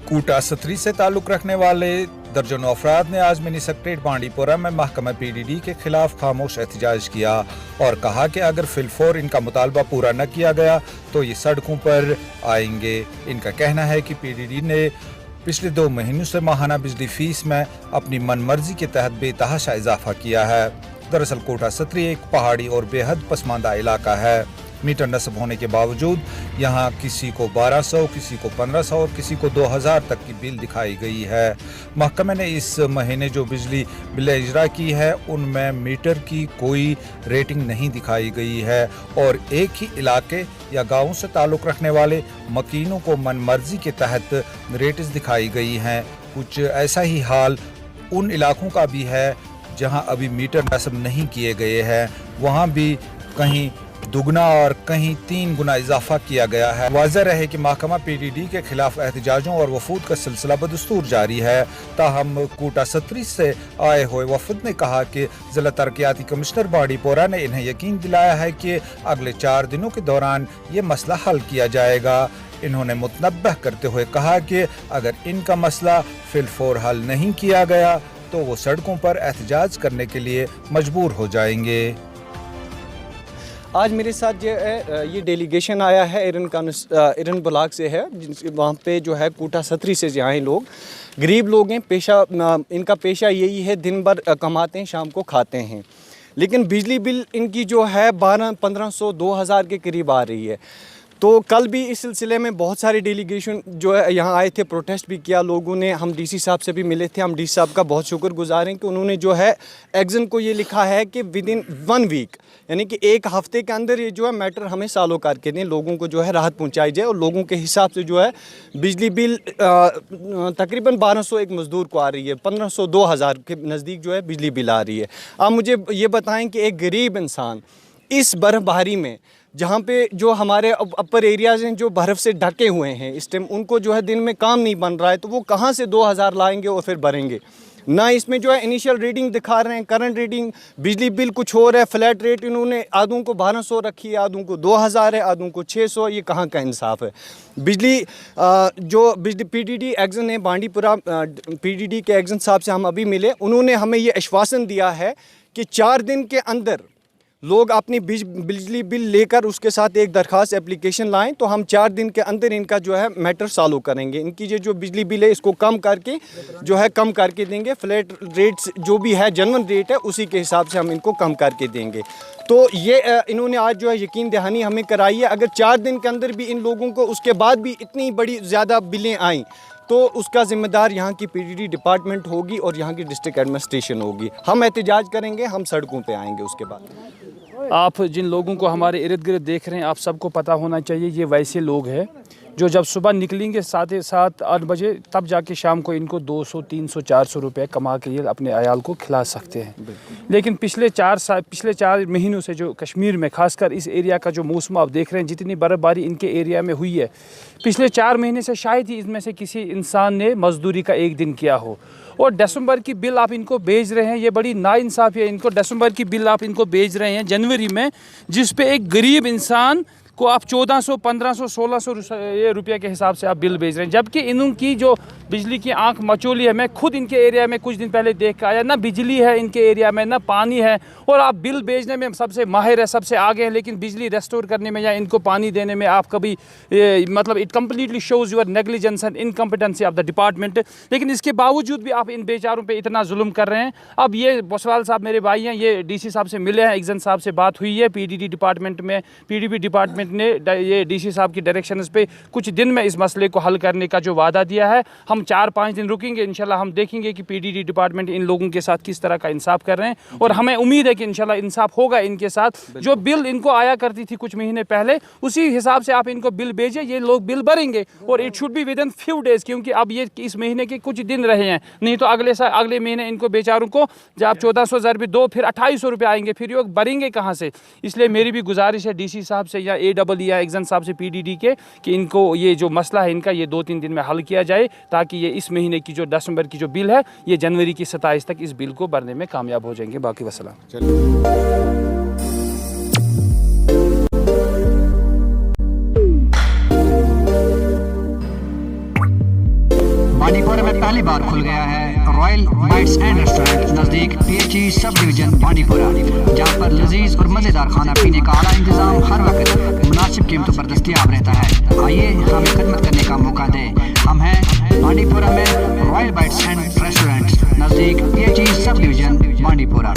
कोटा सत्री से ताल्लुक रखने वाले दर्जनों अफराद ने आज मिनी सेक्रेटरीट बांडीपोरा में महकमा पीडीडी के खिलाफ खामोश एहतजाज किया और कहा कि अगर फिलफौर इनका मुतालबा पूरा न किया गया तो ये सड़कों पर आएंगे। इनका कहना है कि पीडीडी ने पिछले 2 महीनों से माहाना बिजली फीस में अपनी मनमर्जी के तहत बेतहाशा इजाफा किया है। दरअसल कोटा सत्री एक पहाड़ी और बेहद पसमानदा इलाका है। मीटर नस्ब होने के बावजूद यहाँ किसी को 1200, किसी को 1500 और किसी को 2000 तक की बिल दिखाई गई है। महकमे ने इस महीने जो बिजली बिल इजरा की है उनमें मीटर की कोई रेटिंग नहीं दिखाई गई है और एक ही इलाके या गाँव से ताल्लुक़ रखने वाले मकीनों को मनमर्जी के तहत रेट्स दिखाई गई हैं। कुछ ऐसा ही हाल उन इलाकों का भी है जहाँ अभी मीटर नस्ब नहीं किए गए हैं, वहाँ भी कहीं दुगना और कहीं 3 गुना इजाफा किया गया है। वाज़ेह रहे कि महकमा पीडीडी के खिलाफ एहतजाजों और वफूद का सिलसिला बदस्तूर जारी है। ताहम कोटा सत्री से आए हुए वफद ने कहा कि जिला तरक्याती कमिश्नर बांडीपोरा ने इन्हें यकीन दिलाया है कि अगले 4 दिनों के दौरान ये मसला हल किया जाएगा। इन्होंने मुतनब्बह करते हुए कहा कि अगर इनका मसला फिलफौर हल नहीं किया गया तो वो सड़कों पर एहतजाज करने के लिए मजबूर हो जाएंगे। आज मेरे साथ जो है ये डेलीगेशन आया है इरन ब्लॉक से है, वहाँ पे जो है कोटा सत्री से जो आए लोग गरीब लोग हैं। इनका पेशा यही है, दिन भर कमाते हैं, शाम को खाते हैं, लेकिन बिजली बिल इनकी जो है 1200-1500 2000 के करीब आ रही है। तो कल भी इस सिलसिले में बहुत सारे डेलीगेशन जो है यहाँ आए थे, प्रोटेस्ट भी किया लोगों ने। हम डीसी साहब से भी मिले थे। हम डीसी साहब का बहुत शुक्रगुजार हैं कि उन्होंने जो है एक्जन को ये लिखा है कि विदिन 1 वीक यानी कि 1 हफ्ते के अंदर ये जो है मैटर हमें सॉल्व करके दें, लोगों को जो है राहत पहुँचाई जाए और लोगों के हिसाब से जो है बिजली बिल तकरीबन 1200 एक मज़दूर को आ रही है, 1500 2000 के नज़दीक जो है बिजली बिल आ रही है। आप मुझे ये बताएँ कि एक गरीब इंसान इस बर्फ़बारी में, जहाँ पे जो हमारे अपर एरियाज़ हैं जो बर्फ़ से ढके हुए हैं इस टाइम, उनको जो है दिन में काम नहीं बन रहा है, तो वो कहाँ से 2000 लाएंगे और फिर भरेंगे ना। इसमें जो है इनिशियल रीडिंग दिखा रहे हैं, करंट रीडिंग बिजली बिल कुछ और है। फ्लैट रेट इन्होंने आधों को 1200 रखी है, आधों को 2000 है, आधों को 600। ये कहाँ का इंसाफ है। जो बिजली पीडीडी एक्जन है बांडीपुरा पीडीडी के एक्जन साहब से हम अभी मिले, उन्होंने हमें ये आश्वासन दिया है कि 4 दिन के अंदर लोग अपनी बिजली बिल लेकर उसके साथ एक दरख्वास्त एप्लीकेशन लाएं तो हम 4 दिन के अंदर इनका जो है मैटर सॉल्व करेंगे। इनकी जो बिजली बिल है इसको कम करके देंगे। फ्लैट रेट्स जो भी है जनवन रेट है उसी के हिसाब से हम इनको कम करके देंगे। तो ये इन्होंने आज जो है यकीन दहानी हमें कराई है। अगर 4 दिन के अंदर भी इन लोगों को उसके बाद भी इतनी बड़ी ज़्यादा बिलें आईं तो उसका ज़िम्मेदार यहाँ की पीडीडी डिपार्टमेंट होगी और यहाँ की डिस्ट्रिक्ट एडमिनिस्ट्रेशन होगी। हम एहतजाज करेंगे, हम सड़कों पे आएंगे उसके बाद। आप जिन लोगों को हमारे इर्द गिर्द देख रहे हैं, आप सबको पता होना चाहिए ये वैसे लोग हैं जो जब सुबह निकलेंगे 7-8 बजे, तब जाके शाम को इनको 200, 300, 400 रुपये कमा के ये अपने अयाल को खिला सकते हैं। लेकिन पिछले 4 महीनों से जो कश्मीर में खासकर इस एरिया का जो मौसम आप देख रहे हैं, जितनी बर्फ़बारी इनके एरिया में हुई है, पिछले 4 महीने से शायद ही इसमें से किसी इंसान ने मज़दूरी का 1 दिन किया हो। और दिसंबर की बिल आप इनको भेज रहे हैं, ये बड़ी नाइंसाफ़ी है। इनको दिसंबर की बिल आप इनको भेज रहे हैं जनवरी में, जिस पे एक गरीब इंसान को आप 1400, 1500, 1600 रुपये के हिसाब से आप बिल भेज रहे हैं, जबकि इनकी जो बिजली की आंख मचोली है। मैं खुद इनके एरिया में कुछ दिन पहले देख के आया, ना बिजली है इनके एरिया में, ना पानी है, और आप बिल भेजने में सबसे माहिर है, सबसे आगे हैं, लेकिन बिजली रेस्टोर करने में या इनको पानी देने में आप कभी मतलब it completely shows your negligence and incompetency of the department. लेकिन इसके बावजूद भी आप इन बेचारों पर इतना जुल्म कर रहे हैं। अब ये बसवाल साहब मेरे भाई हैं, ये डीसी साहब से मिले हैं, एक्जन साहब से बात हुई है, पीडीडी डिपार्टमेंट में पीडीपी डिपार्टमेंट ने ये डीसी साहब की डायरेक्शंस पे कुछ दिन में इस मसले को हल करने का जो वादा दिया है। हम 4-5 दिन रुकेंगे, इंशाल्लाह हम देखेंगे कि पीडीडी डिपार्टमेंट इन लोगों के साथ किस तरह का इंसाफ कर रहे हैं, और हमें उम्मीद है कि इंशाल्लाह इंसाफ होगा इनके साथ। जो बिल इनको आया करती थी कुछ महीने पहले, उसी हिसाब से आप इनको बिल भेजें, ये लोग बिल भरेंगे, और it should be with in few days, क्योंकि अब ये इस महीने के कुछ दिन रहे हैं, नहीं तो अगले महीने इनको बेचारों को जब आप 1400 ज़रबी 2 फिर 2800 रुपये आएंगे, फिर ये भरेंगे कहाँ से। इसलिए मेरी भी गुजारिश है डीसी साहब से या AEE या एक्जन साहब से पीडीडी के कि इनको ये जो मसला है इनका ये 2-3 दिन में हल किया जाए, ताकि ये इस महीने की जो दिसंबर की जो बिल है ये जनवरी की 27 तक इस बिल को भरने में कामयाब हो जाएंगे। बाकी वसलाम। और मज़ेदार खाना पीने का आला इंतजाम हर वक्त मुनासिब कीमतों पर दस्तयाब रहता है। आइए हमें खिदमत करने का मौका दें। हम हैं बांडीपुरा में रॉयल बाइट्स एंड रेस्टोरेंट, नज़दीक PHE सब डिवीज़न बांडीपुरा।